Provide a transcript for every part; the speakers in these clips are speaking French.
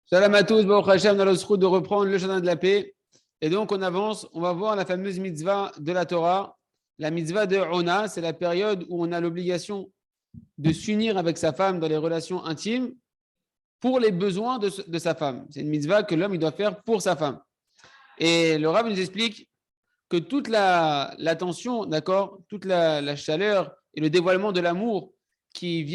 Shalom à tous, Baruch Hashem, dans le zchut de reprendre le jardin de la paix. Et donc, on avance, on va voir la fameuse mitzvah de la Torah. La mitzvah de Ona, c'est la période où on a l'obligation de s'unir avec sa femme dans les relations intimes pour les besoins de sa femme. C'est une mitzvah que l'homme il doit faire pour sa femme. Et le Rav nous explique que toute l'attention, d'accord, toute la chaleur et le dévoilement de l'amour qui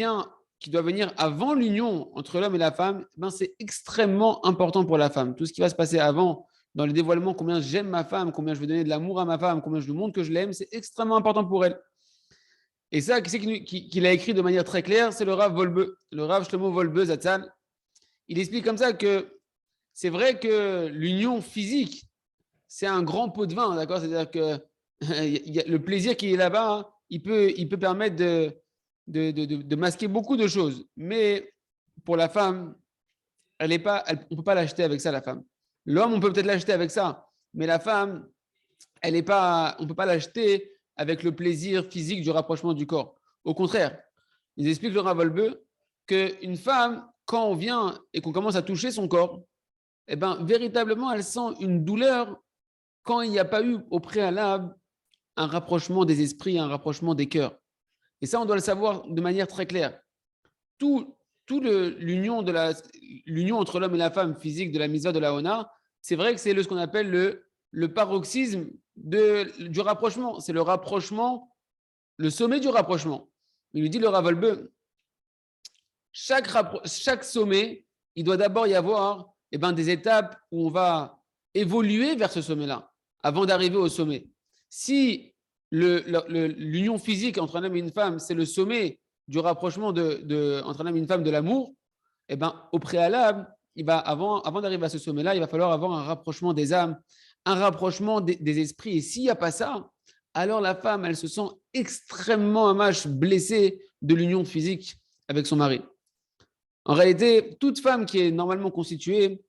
doit venir avant l'union entre l'homme et la femme, ben c'est extrêmement important pour la femme. Tout ce qui va se passer avant, dans le dévoilement, combien j'aime ma femme, combien je veux donner de l'amour à ma femme, combien je lui montre que je l'aime, c'est extrêmement important pour elle. Et ça, qui c'est qui l'a écrit de manière très claire? C'est le Rav Volbe, le Rav Shlomo Volbe Zatzal. Il explique comme ça que c'est vrai que l'union physique, c'est un grand pot de vin, d'accord? C'est-à-dire que le plaisir qui est là-bas, hein, il peut permettre de masquer beaucoup de choses. Mais pour la femme, on ne peut pas l'acheter avec ça, la femme. L'homme, on peut peut-être l'acheter avec ça. Mais la femme, on ne peut pas l'acheter avec le plaisir physique du rapprochement du corps. Au contraire, ils expliquent le Ravolbeu qu'une femme, quand on vient et qu'on commence à toucher son corps, eh ben, véritablement, elle sent une douleur quand il n'y a pas eu au préalable un rapprochement des esprits, un rapprochement des cœurs. Et ça, on doit le savoir de manière très claire. Tout l'union entre l'homme et la femme physique de la mitzvah de la Ona, c'est vrai que c'est ce qu'on appelle le paroxysme du rapprochement. C'est le rapprochement, le sommet du rapprochement. Il lui dit le Ravolbeu, chaque sommet, il doit d'abord y avoir des étapes où on va évoluer vers ce sommet-là, avant d'arriver au sommet. Si l'union physique entre un homme et une femme, c'est le sommet du rapprochement entre un homme et une femme de l'amour, au préalable, avant d'arriver à ce sommet-là, il va falloir avoir un rapprochement des âmes, un rapprochement des esprits. Et s'il n'y a pas ça, alors la femme, elle se sent extrêmement blessée de l'union physique avec son mari. En réalité, toute femme qui est normalement constituée,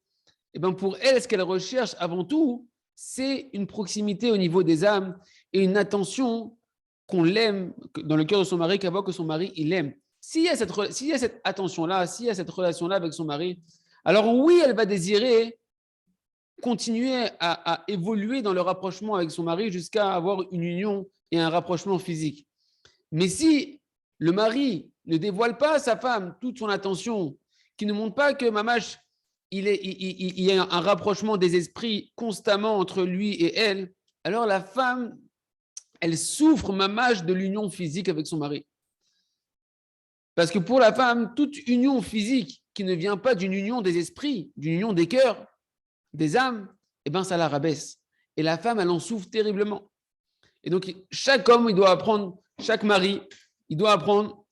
pour elle, ce qu'elle recherche avant tout, c'est une proximité au niveau des âmes et une attention qu'on l'aime dans le cœur de son mari, qu'avant que son mari, il l'aime. S'il y a cette attention-là, s'il y a cette relation-là avec son mari, alors oui, elle va désirer continuer à évoluer dans le rapprochement avec son mari jusqu'à avoir une union et un rapprochement physique. Mais si le mari ne dévoile pas à sa femme toute son attention, qui ne montre pas que Mamash, il y a un rapprochement des esprits constamment entre lui et elle, alors la femme, elle souffre Mamash de l'union physique avec son mari. Parce que pour la femme, toute union physique qui ne vient pas d'une union des esprits, d'une union des cœurs, des âmes, ça la rabaisse. Et la femme, elle en souffre terriblement. Et donc, chaque homme, il doit apprendre, chaque mari, il doit apprendre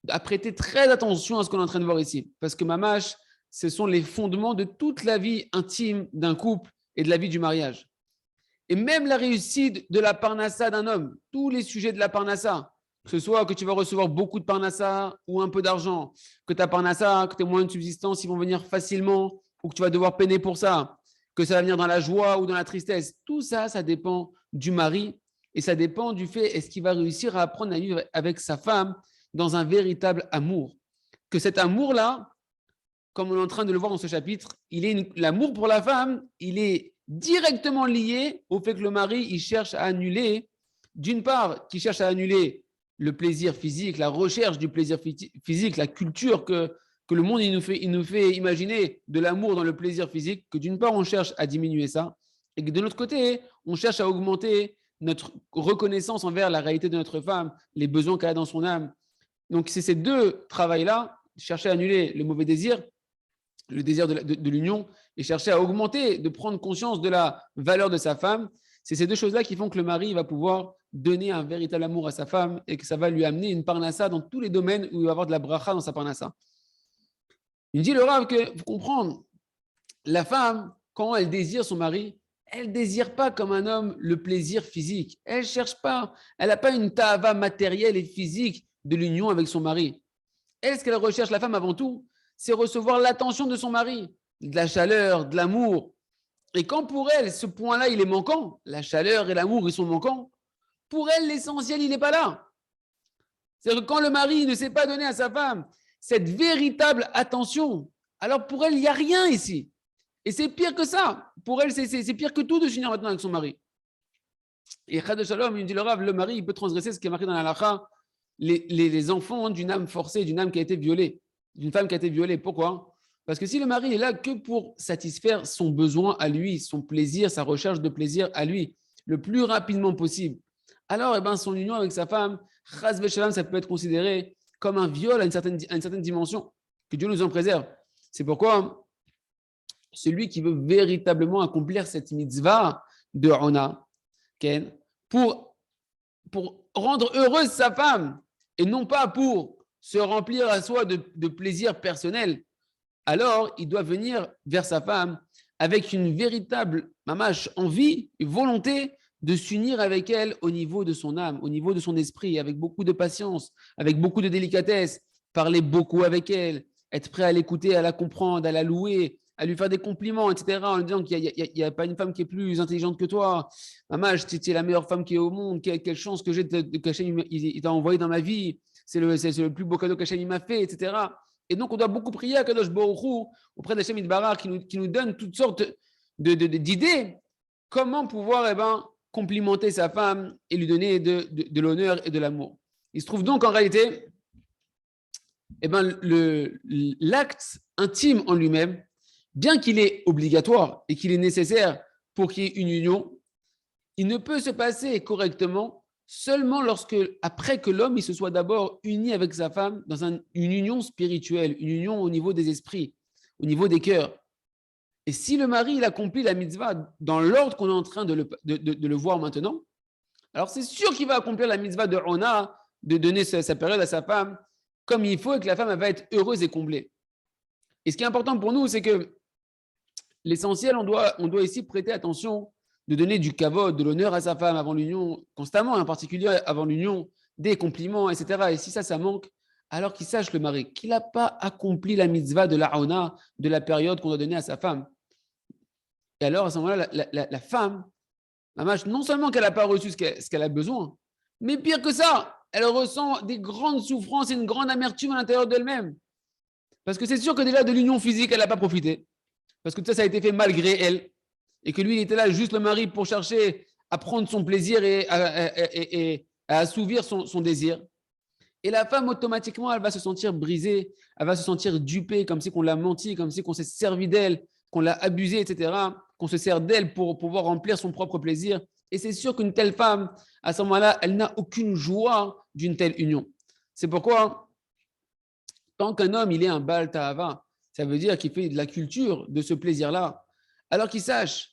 à prêter très attention à ce qu'on est en train de voir ici. Parce que Mamash, ce sont les fondements de toute la vie intime d'un couple et de la vie du mariage. Et même la réussite de la parnassa d'un homme, tous les sujets de la parnassa, que ce soit que tu vas recevoir beaucoup de parnassa ou un peu d'argent, que ta parnassa, que tes moyens de subsistance, ils vont venir facilement ou que tu vas devoir peiner pour ça, que ça va venir dans la joie ou dans la tristesse. Tout ça, ça dépend du mari et ça dépend du fait est-ce qu'il va réussir à apprendre à vivre avec sa femme dans un véritable amour. Que cet amour-là, comme on est en train de le voir dans ce chapitre, l'amour pour la femme, il est directement lié au fait que le mari, il cherche à annuler, d'une part, qu'il cherche à annuler le plaisir physique, la recherche du plaisir physique, la culture que le monde il nous fait imaginer de l'amour dans le plaisir physique, que d'une part, on cherche à diminuer ça, et que de l'autre côté, on cherche à augmenter notre reconnaissance envers la réalité de notre femme, les besoins qu'elle a dans son âme. Donc, c'est ces deux travails-là, chercher à annuler le mauvais désir, le désir de l'union, et chercher à augmenter, de prendre conscience de la valeur de sa femme. C'est ces deux choses-là qui font que le mari va pouvoir donner un véritable amour à sa femme et que ça va lui amener une parnassa dans tous les domaines où il va avoir de la bracha dans sa parnassa. Il dit le Rav que, faut comprendre, la femme, quand elle désire son mari, elle ne désire pas comme un homme le plaisir physique. Elle ne cherche pas, elle n'a pas une ta'ava matérielle et physique de l'union avec son mari. Elle, ce qu'elle recherche, la femme avant tout, c'est recevoir l'attention de son mari, de la chaleur, de l'amour. Et quand pour elle, ce point-là, il est manquant, la chaleur et l'amour, ils sont manquants, pour elle, l'essentiel, il n'est pas là. C'est-à-dire que quand le mari ne sait pas donner à sa femme cette véritable attention alors pour elle, il n'y a rien ici. Et c'est pire que ça. Pour elle, c'est pire que tout de s'unir maintenant avec son mari. Et Chad de Shalom, il dit le Rav, le mari, il peut transgresser ce qui est marqué dans la halakha, les enfants d'une âme forcée, d'une âme qui a été violée, d'une femme qui a été violée. Pourquoi? Parce que si le mari est là que pour satisfaire son besoin à lui, son plaisir, sa recherche de plaisir à lui, le plus rapidement possible, alors son union avec sa femme, Chaz v'Shalom, ça peut être considéré comme un viol à une certaine dimension. Que Dieu nous en préserve. C'est pourquoi celui qui veut véritablement accomplir cette mitzvah de Ona, pour rendre heureuse sa femme et non pas pour se remplir à soi de plaisir personnel, alors il doit venir vers sa femme avec une véritable envie et volonté de s'unir avec elle au niveau de son âme, au niveau de son esprit, avec beaucoup de patience, avec beaucoup de délicatesse, parler beaucoup avec elle, être prêt à l'écouter, à la comprendre, à la louer, à lui faire des compliments, etc., en lui disant qu'il n'y a pas une femme qui est plus intelligente que toi. Maman, tu es la meilleure femme qui est au monde. Quelle chance que j'ai qu'Hachem il t'a envoyé dans ma vie. C'est le plus beau cadeau qu'Hachem m'a fait, etc. Et donc, on doit beaucoup prier à Kadosh Baruch Hu, auprès d'Hachem Yitbarach, qui nous donne toutes sortes d'idées comment pouvoir complimenter sa femme et lui donner de l'honneur et de l'amour. Il se trouve donc en réalité, l'acte intime en lui-même, bien qu'il est obligatoire et qu'il est nécessaire pour qu'il y ait une union, il ne peut se passer correctement seulement après que l'homme il se soit d'abord uni avec sa femme dans une union spirituelle, une union au niveau des esprits, au niveau des cœurs. Et si le mari il accomplit la mitzvah dans l'ordre qu'on est en train de le voir maintenant, alors c'est sûr qu'il va accomplir la mitzvah de Ona, de donner sa période à sa femme comme il faut et que la femme elle va être heureuse et comblée. Et ce qui est important pour nous, c'est que l'essentiel, on doit ici prêter attention de donner du kavod, de l'honneur à sa femme avant l'union, constamment, en particulier avant l'union, des compliments, etc. Et si ça manque, alors qu'il sache le mari qu'il n'a pas accompli la mitzvah de la ona, de la période qu'on doit donner à sa femme. Et alors, à ce moment-là, la femme, non seulement qu'elle n'a pas reçu ce qu'elle a besoin, mais pire que ça, elle ressent des grandes souffrances et une grande amertume à l'intérieur d'elle-même. Parce que c'est sûr que déjà de l'union physique, elle n'a pas profité. Parce que tout ça a été fait malgré elle. Et que lui, il était là juste le mari pour chercher à prendre son plaisir et à assouvir son désir. Et la femme, automatiquement, elle va se sentir brisée, elle va se sentir dupée, comme si on l'a menti, comme si on s'est servi d'elle, qu'on l'a abusée, etc., qu'on se sert d'elle pour pouvoir remplir son propre plaisir. Et c'est sûr qu'une telle femme, à ce moment-là, elle n'a aucune joie d'une telle union. C'est pourquoi, tant qu'un homme, il est un Baal Ta'ava, ça veut dire qu'il fait de la culture de ce plaisir-là, alors qu'il sache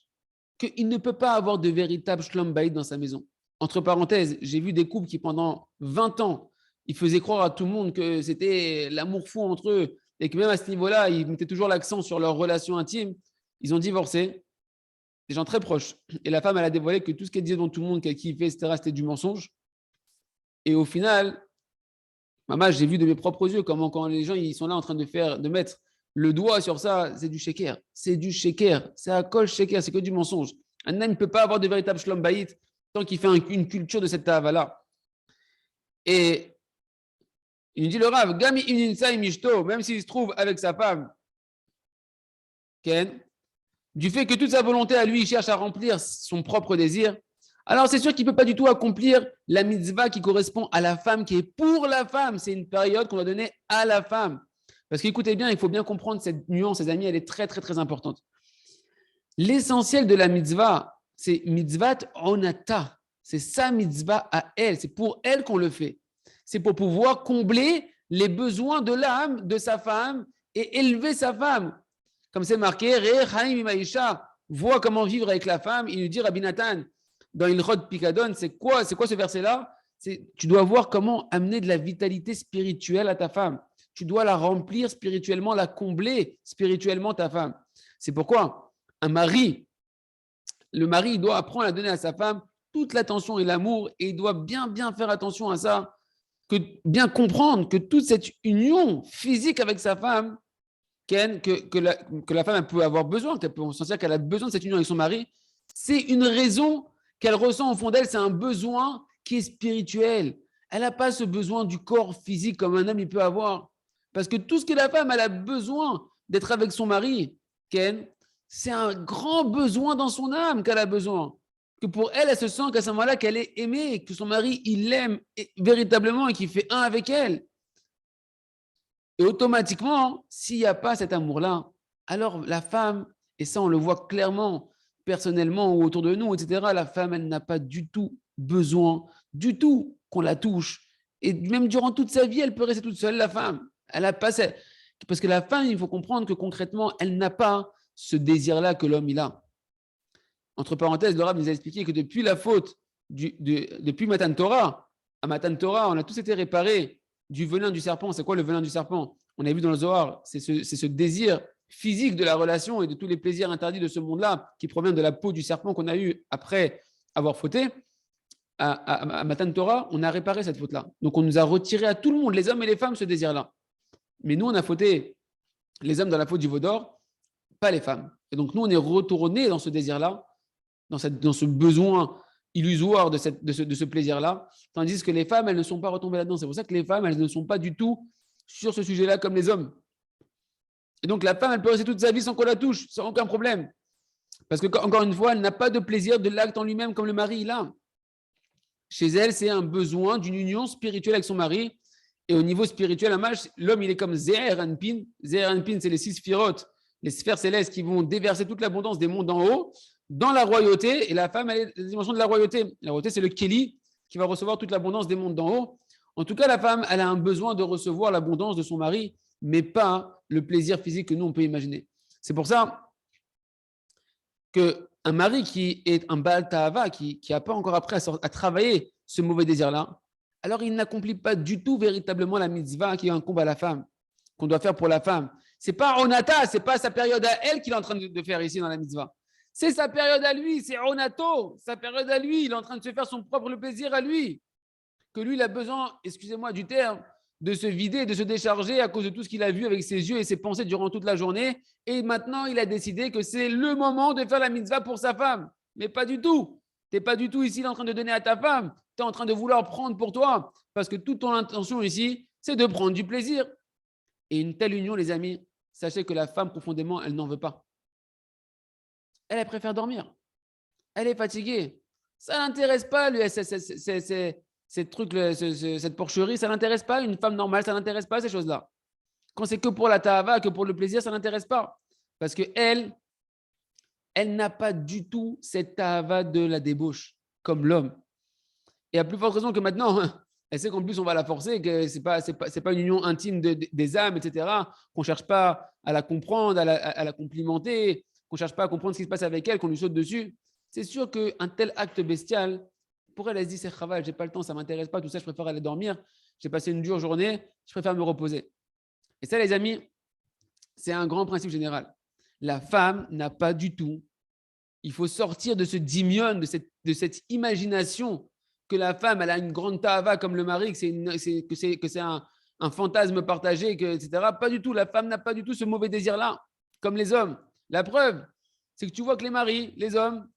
qu'il ne peut pas avoir de véritable shlom bayit dans sa maison. Entre parenthèses, j'ai vu des couples qui, pendant 20 ans, ils faisaient croire à tout le monde que c'était l'amour fou entre eux et que même à ce niveau-là, ils mettaient toujours l'accent sur leur relation intime. Ils ont divorcé, des gens très proches. Et la femme, elle a dévoilé que tout ce qu'elle disait devant tout le monde, qu'elle kiffait, etc., c'était du mensonge. Et au final, maman, j'ai vu de mes propres yeux comment quand les gens ils sont là en train de mettre le doigt sur ça, c'est du sheker. C'est du sheker. C'est à col sheker, c'est que du mensonge. Un homme ne peut pas avoir de véritable shlom bayit tant qu'il fait une culture de cette tava-là. Et il dit le Rav, Gami ininsa mishto, même s'il se trouve avec sa femme, Ken, du fait que toute sa volonté à lui, il cherche à remplir son propre désir, alors c'est sûr qu'il ne peut pas du tout accomplir la mitzvah qui correspond à la femme, qui est pour la femme. C'est une période qu'on va donner à la femme. Parce qu'écoutez bien, il faut bien comprendre cette nuance, ses amis, elle est très, très, très importante. L'essentiel de la mitzvah, c'est mitzvat onata. C'est sa mitzvah à elle. C'est pour elle qu'on le fait. C'est pour pouvoir combler les besoins de l'âme de sa femme et élever sa femme. Comme c'est marqué, vois comment vivre avec la femme. Il lui dit, Rabbi Nathan, dans Ilchot Pikadon, c'est quoi ce verset-là? Tu dois voir comment amener de la vitalité spirituelle à ta femme. Tu dois la remplir spirituellement, la combler spirituellement, ta femme. C'est pourquoi le mari, il doit apprendre à donner à sa femme toute l'attention et l'amour, et il doit bien, bien faire attention à ça, bien comprendre que toute cette union physique avec sa femme, que la femme elle peut avoir besoin, qu'elle peut sentir qu'elle a besoin de cette union avec son mari, c'est une raison qu'elle ressent au fond d'elle, c'est un besoin qui est spirituel. Elle n'a pas ce besoin du corps physique comme un homme il peut avoir. Parce que tout ce que la femme elle a besoin d'être avec son mari, Ken, c'est un grand besoin dans son âme qu'elle a besoin. Que pour elle, elle se sent qu'à ce moment-là, qu'elle est aimée, que son mari, il l'aime véritablement et qu'il fait un avec elle. Et automatiquement, s'il n'y a pas cet amour-là, alors la femme, et ça on le voit clairement, personnellement ou autour de nous, etc., la femme, elle n'a pas du tout besoin, du tout qu'on la touche. Et même durant toute sa vie, elle peut rester toute seule, la femme. Elle a pas parce que la femme, il faut comprendre que concrètement, elle n'a pas ce désir-là que l'homme, il a. Entre parenthèses, le Rav nous a expliqué que depuis la faute, depuis Matan Torah, à Matan Torah, on a tous été réparés du venin du serpent. C'est quoi le venin du serpent? On a vu dans le Zohar, c'est ce désir physique de la relation et de tous les plaisirs interdits de ce monde-là qui provient de la peau du serpent qu'on a eu après avoir fauté. À Matan Torah, on a réparé cette faute-là. Donc on nous a retiré à tout le monde, les hommes et les femmes, ce désir-là. Mais nous, on a fauté les hommes dans la faute du veau d'or, pas les femmes. Et donc nous, on est retourné dans ce désir-là, dans ce besoin illusoire de ce plaisir-là, tandis que les femmes, elles ne sont pas retombées là-dedans. C'est pour ça que les femmes, elles ne sont pas du tout sur ce sujet-là comme les hommes. Et donc la femme, elle peut rester toute sa vie sans qu'on la touche, sans aucun problème. Parce que, encore une fois, elle n'a pas de plaisir de l'acte en lui-même comme le mari, il a. Chez elle, c'est un besoin d'une union spirituelle avec son mari. Et au niveau spirituel, l'homme, il est comme Zeher Anpin. Zeher Anpin, c'est les 6 sphirotes, les sphères célestes qui vont déverser toute l'abondance des mondes d'en haut dans la royauté. Et la femme, elle est la dimension de la royauté. La royauté, c'est le Kéli qui va recevoir toute l'abondance des mondes d'en haut. En tout cas, la femme, elle a un besoin de recevoir l'abondance de son mari, mais pas le plaisir physique que nous, on peut imaginer. C'est pour ça qu'un mari qui est un Baal Tahava, qui n'a pas encore appris à travailler ce mauvais désir-là, alors il n'accomplit pas du tout véritablement la mitzvah qui incombe à la femme, qu'on doit faire pour la femme. Ce n'est pas Onata, ce n'est pas sa période à elle qu'il est en train de faire ici dans la mitzvah. C'est sa période à lui, c'est Onato, sa période à lui. Il est en train de se faire son propre plaisir à lui. Que lui, il a besoin, excusez-moi du terme, de se vider, de se décharger à cause de tout ce qu'il a vu avec ses yeux et ses pensées durant toute la journée. Et maintenant, il a décidé que c'est le moment de faire la mitzvah pour sa femme. Mais pas du tout. Tu n'es pas du tout ici en train de donner à ta femme. Tu es en train de vouloir prendre pour toi. Parce que toute ton intention ici, c'est de prendre du plaisir. Et une telle union, les amis, sachez que la femme, profondément, elle n'en veut pas. Elle préfère dormir. Elle est fatiguée. Ça n'intéresse pas, ces trucs, cette porcherie, ça n'intéresse pas. Une femme normale, ça n'intéresse pas ces choses-là. Quand c'est que pour la tahava, que pour le plaisir, ça n'intéresse pas. Parce qu'elle, elle n'a pas du tout cette tahava de la débauche, comme l'homme. Et à plus forte raison que maintenant, elle sait qu'en plus, on va la forcer, que ce n'est pas une union intime des âmes, etc., qu'on ne cherche pas à la comprendre, à la complimenter, qu'on ne cherche pas à comprendre ce qui se passe avec elle, qu'on lui saute dessus. C'est sûr qu'un tel acte bestial, pour elle, elle se dit, c'est travail, je n'ai pas le temps, ça ne m'intéresse pas, tout ça, je préfère aller dormir, j'ai passé une dure journée, je préfère me reposer. Et ça, les amis, c'est un grand principe général. La femme n'a pas du tout, il faut sortir de ce dimion, de cette imagination que la femme, elle a une grande tahava comme le mari, que c'est un fantasme partagé, etc. Pas du tout, la femme n'a pas du tout ce mauvais désir-là, comme les hommes. La preuve, c'est que tu vois que les maris, les hommes,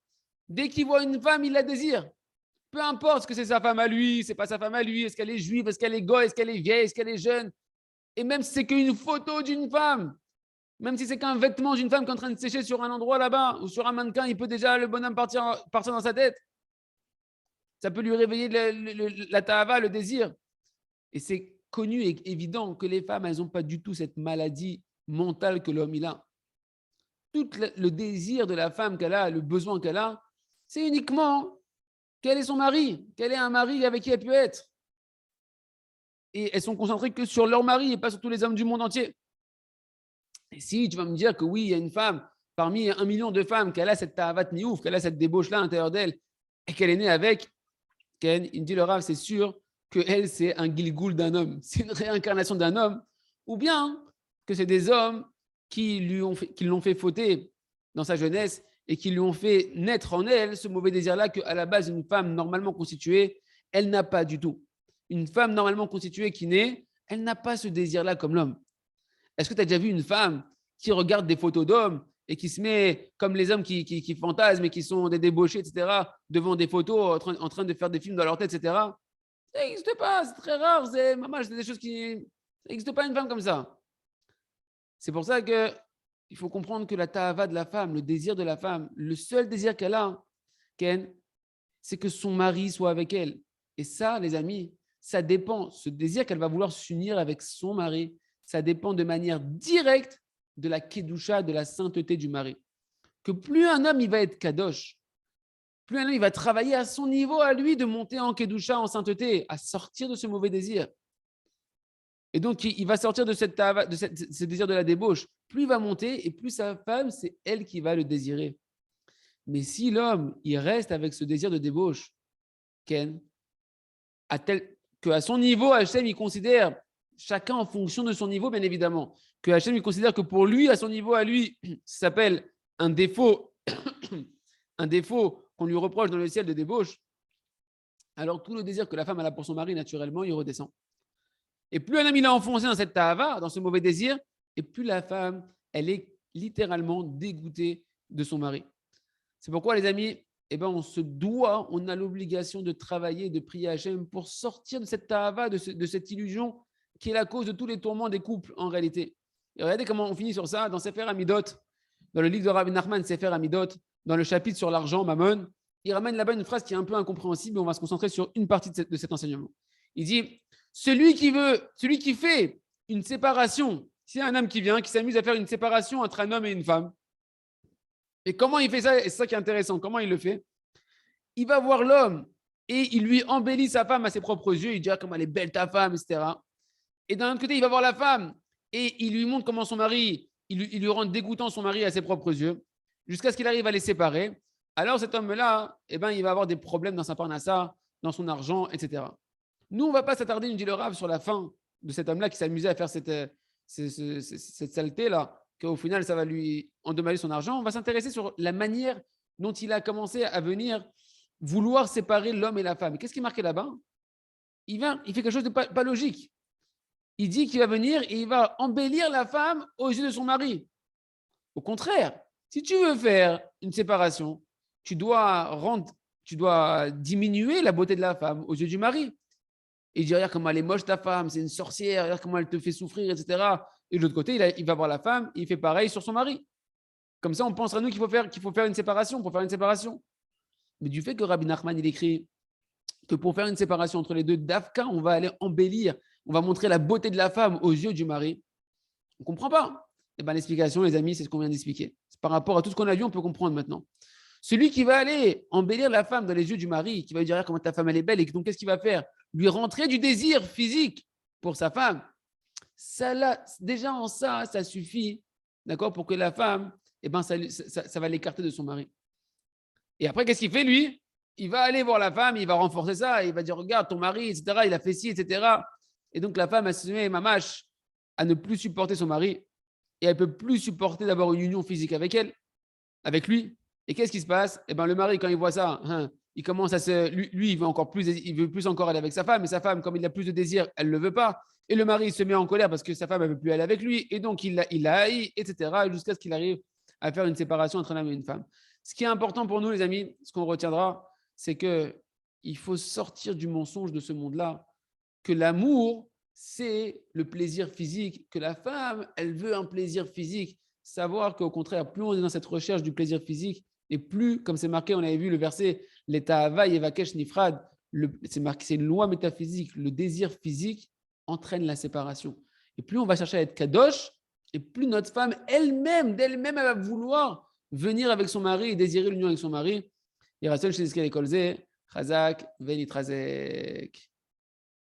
dès qu'ils voient une femme, ils la désirent. Peu importe ce que c'est sa femme à lui, c'est pas sa femme à lui, est-ce qu'elle est juive, est-ce qu'elle est goy, est-ce qu'elle est vieille, est-ce qu'elle est jeune. Et même si c'est qu'une photo d'une femme, même si c'est qu'un vêtement d'une femme qui est en train de sécher sur un endroit là-bas ou sur un mannequin, il peut déjà, le bonhomme, partir dans sa tête. Ça peut lui réveiller la tahava, le désir. Et c'est connu et évident que les femmes, elles n'ont pas du tout cette maladie mentale que l'homme il a. Tout le désir de la femme qu'elle a, le besoin qu'elle a, c'est uniquement quel est son mari, quel est un mari avec qui elle peut être. Et elles sont concentrées que sur leur mari et pas sur tous les hommes du monde entier. Et si tu vas me dire que oui, il y a une femme, parmi 1 million de femmes, qu'elle a cette tahavat niouf, qu'elle a cette débauche-là à l'intérieur d'elle, et qu'elle est née avec, il me dit le Rav, c'est sûr qu'elle, c'est un gilgoul d'un homme, c'est une réincarnation d'un homme, ou bien que c'est des hommes qui l'ont fait fauter dans sa jeunesse et qui lui ont fait naître en elle ce mauvais désir-là qu'à la base, une femme normalement constituée, elle n'a pas du tout. Une femme normalement constituée qui naît, elle n'a pas ce désir-là comme l'homme. Est-ce que tu as déjà vu une femme qui regarde des photos d'hommes et qui se met comme les hommes qui fantasment et qui sont des débauchés, etc., devant des photos en train de faire des films dans leur tête, etc. Ça n'existe pas, c'est très rare, c'est des choses qui... Ça n'existe pas une femme comme ça. C'est pour ça qu'il faut comprendre que la ta'ava de la femme, le désir de la femme, le seul désir qu'elle a, Ken, c'est que son mari soit avec elle. Et ça, les amis, ça dépend. Ce désir qu'elle va vouloir s'unir avec son mari, ça dépend de manière directe de la kedusha, de la sainteté du mari. Que plus un homme il va être kadosh, plus un homme il va travailler à son niveau à lui de monter en kedusha, en sainteté, à sortir de ce mauvais désir. Et donc, il va sortir de ce désir de la débauche. Plus il va monter et plus sa femme, c'est elle qui va le désirer. Mais si l'homme, il reste avec ce désir de débauche, Ken, qu'à son niveau, Hachem, il considère chacun en fonction de son niveau, bien évidemment, que Hachem, il considère que pour lui, à son niveau, à lui, ça s'appelle un défaut, un défaut qu'on lui reproche dans le ciel de débauche, alors tout le désir que la femme a pour son mari, naturellement, il redescend. Et plus un homme il est enfoncé dans cette ta'ava, dans ce mauvais désir, et plus la femme, elle est littéralement dégoûtée de son mari. C'est pourquoi, les amis, on a l'obligation de travailler, de prier à Hachem pour sortir de cette ta'ava, de cette illusion qui est la cause de tous les tourments des couples en réalité. Et regardez comment on finit sur ça dans Sefer Amidot, dans le livre de Rabbi Nachman, Sefer Amidot, dans le chapitre sur l'argent, Mammon. Il ramène là-bas une phrase qui est un peu incompréhensible, mais on va se concentrer sur une partie de cet enseignement. Il dit, celui qui fait une séparation, s'il y a un homme qui vient, qui s'amuse à faire une séparation entre un homme et une femme, et comment il fait ça? Et c'est ça qui est intéressant. Comment il le fait? Il va voir l'homme et il lui embellit sa femme à ses propres yeux. Il dit comment elle est belle ta femme, etc. Et d'un autre côté, il va voir la femme et il lui montre comment son mari, il lui rend dégoûtant son mari à ses propres yeux, jusqu'à ce qu'il arrive à les séparer. Alors cet homme-là, il va avoir des problèmes dans sa parnassa, dans son argent, etc. Nous, on ne va pas s'attarder, nous dit le Rav, sur la fin de cet homme-là qui s'amusait à faire cette saleté-là, qu'au final, ça va lui endommager son argent. On va s'intéresser sur la manière dont il a commencé à venir vouloir séparer l'homme et la femme. Qu'est-ce qui est marqué là-bas? Il fait quelque chose de pas logique. Il dit qu'il va venir et il va embellir la femme aux yeux de son mari. Au contraire, si tu veux faire une séparation, tu dois diminuer la beauté de la femme aux yeux du mari. Et il dit, regarde comment elle est moche ta femme, c'est une sorcière, regarde comment elle te fait souffrir, etc. Et de l'autre côté, il va voir la femme, il fait pareil sur son mari. Comme ça, on pensera nous qu'il faut faire une séparation, pour faire une séparation. Mais du fait que Rabbi Nachman, il écrit que pour faire une séparation entre les deux, d'Afka, on va aller embellir, on va montrer la beauté de la femme aux yeux du mari. On ne comprend pas. Eh bien, l'explication, les amis, c'est ce qu'on vient d'expliquer. Par rapport à tout ce qu'on a vu, on peut comprendre maintenant. Celui qui va aller embellir la femme dans les yeux du mari, qui va lui dire comment ta femme elle est belle, et donc qu'est-ce qu'il va faire? Lui rentrer du désir physique pour sa femme. Ça, là, déjà en ça suffit, d'accord, pour que la femme, ça va l'écarter de son mari. Et après, qu'est-ce qu'il fait, lui? Il va aller voir la femme, il va renforcer ça, il va dire, regarde, ton mari, etc., il a fait ci, etc. Et donc, la femme, elle se met, mamache, à ne plus supporter son mari, et elle ne peut plus supporter d'avoir une union physique avec avec lui. Et qu'est-ce qui se passe? Le mari, quand il voit ça, il commence à lui, il veut plus encore aller avec sa femme, et sa femme, comme il a plus de désir, elle ne le veut pas. Et le mari, il se met en colère parce que sa femme ne veut plus aller avec lui, et donc il la haït, etc., jusqu'à ce qu'il arrive à faire une séparation entre un homme et une femme. Ce qui est important pour nous, les amis, ce qu'on retiendra, c'est qu'il faut sortir du mensonge de ce monde-là, que l'amour, c'est le plaisir physique, que la femme, elle veut un plaisir physique. Savoir qu'au contraire, plus on est dans cette recherche du plaisir physique, et plus, comme c'est marqué, on avait vu le verset, l'état avaï evakesh nifrad, c'est une loi métaphysique, le désir physique entraîne la séparation. Et plus on va chercher à être kadosh, et plus notre femme elle-même, d'elle-même, elle va vouloir venir avec son mari et désirer l'union avec son mari. Et Rassel chez Kolze, Chazak, Venitrazek.